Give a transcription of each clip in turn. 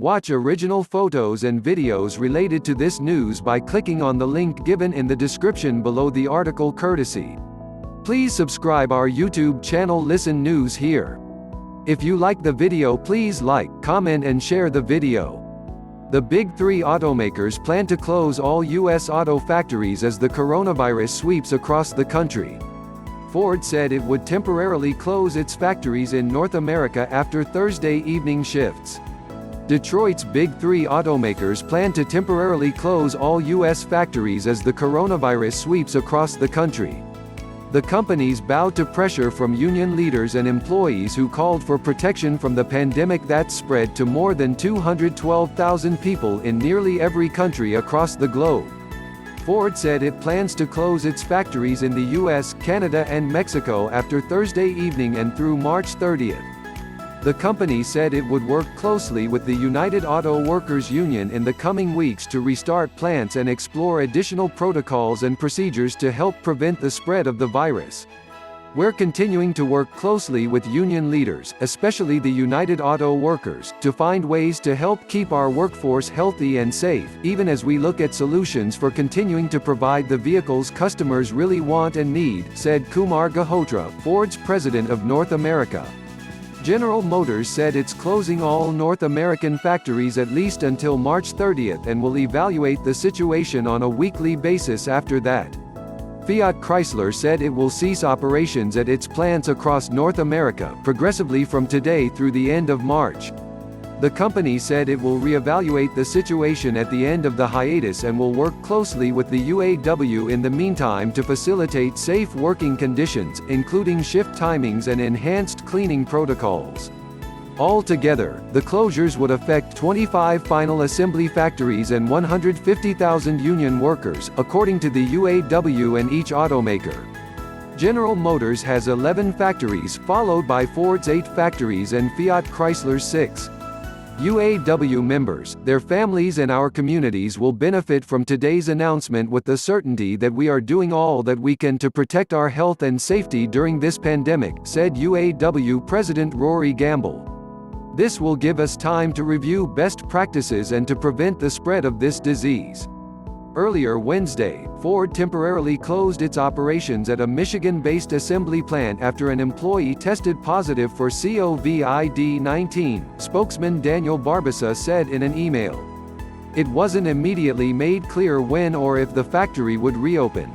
Watch original photos and videos related to this news by clicking on the link given in the description below the article courtesy. Please subscribe our YouTube channel Listen News Here. If you like the video, please like, comment and share the video. The big three automakers plan to close all U.S. auto factories as the coronavirus sweeps across the country. Ford said it would temporarily close its factories in North America after Thursday evening shifts. Detroit's big three automakers plan to temporarily close all U.S. factories as the coronavirus sweeps across the country. The companies bowed to pressure from union leaders and employees who called for protection from the pandemic that spread to more than 212,000 people in nearly every country across the globe. Ford said it plans to close its factories in the U.S., Canada and Mexico after Thursday evening and through March 30th. The company said it would work closely with the United Auto Workers Union in the coming weeks to restart plants and explore additional protocols and procedures to help prevent the spread of the virus. We're continuing to work closely with union leaders, especially the United Auto Workers, to find ways to help keep our workforce healthy and safe, even as we look at solutions for continuing to provide the vehicles customers really want and need, said Kumar Gahotra, Ford's president of North America. General Motors said it's closing all North American factories at least until March 30th and will evaluate the situation on a weekly basis after that. Fiat Chrysler said it will cease operations at its plants across North America progressively from today through the end of March. The company said it will reevaluate the situation at the end of the hiatus and will work closely with the UAW in the meantime to facilitate safe working conditions, including shift timings and enhanced cleaning protocols. Altogether, the closures would affect 25 final assembly factories and 150,000 union workers, according to the UAW and each automaker. General Motors has 11 factories, followed by Ford's 8 factories and Fiat Chrysler's 6. UAW members, their families and our communities will benefit from today's announcement with the certainty that we are doing all that we can to protect our health and safety during this pandemic, said UAW President Rory Gamble. This will give us time to review best practices and to prevent the spread of this disease. Earlier Wednesday, Ford temporarily closed its operations at a Michigan-based assembly plant after an employee tested positive for COVID-19, spokesman Daniel Barbassa said in an email. It wasn't immediately made clear when or if the factory would reopen.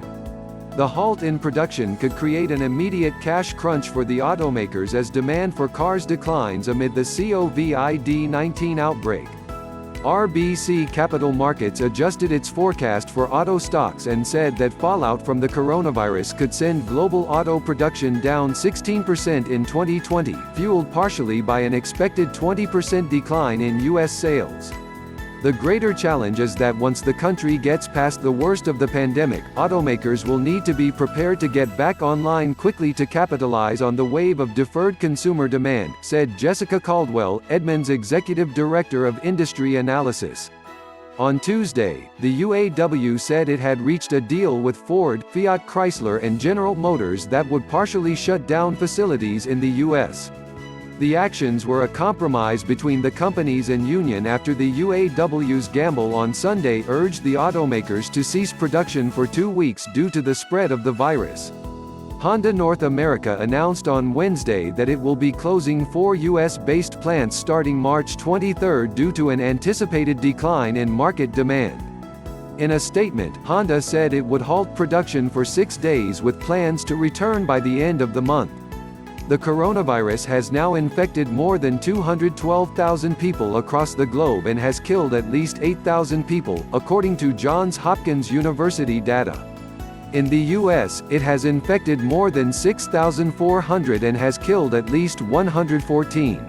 The halt in production could create an immediate cash crunch for the automakers as demand for cars declines amid the COVID-19 outbreak. RBC Capital Markets adjusted its forecast for auto stocks and said that fallout from the coronavirus could send global auto production down 16% in 2020, fueled partially by an expected 20% decline in U.S. sales. The greater challenge is that once the country gets past the worst of the pandemic, automakers will need to be prepared to get back online quickly to capitalize on the wave of deferred consumer demand, said Jessica Caldwell, Edmunds Executive Director of Industry Analysis. On Tuesday, the UAW said it had reached a deal with Ford, Fiat Chrysler and General Motors that would partially shut down facilities in the U.S. The actions were a compromise between the companies and union after the UAW's Gamble on Sunday urged the automakers to cease production for 2 weeks due to the spread of the virus. Honda North America announced on Wednesday that it will be closing 4 U.S.-based plants starting March 23 due to an anticipated decline in market demand. In a statement, Honda said it would halt production for 6 days with plans to return by the end of the month. The coronavirus has now infected more than 212,000 people across the globe and has killed at least 8,000 people, according to Johns Hopkins University data. In the U.S., it has infected more than 6,400 and has killed at least 114.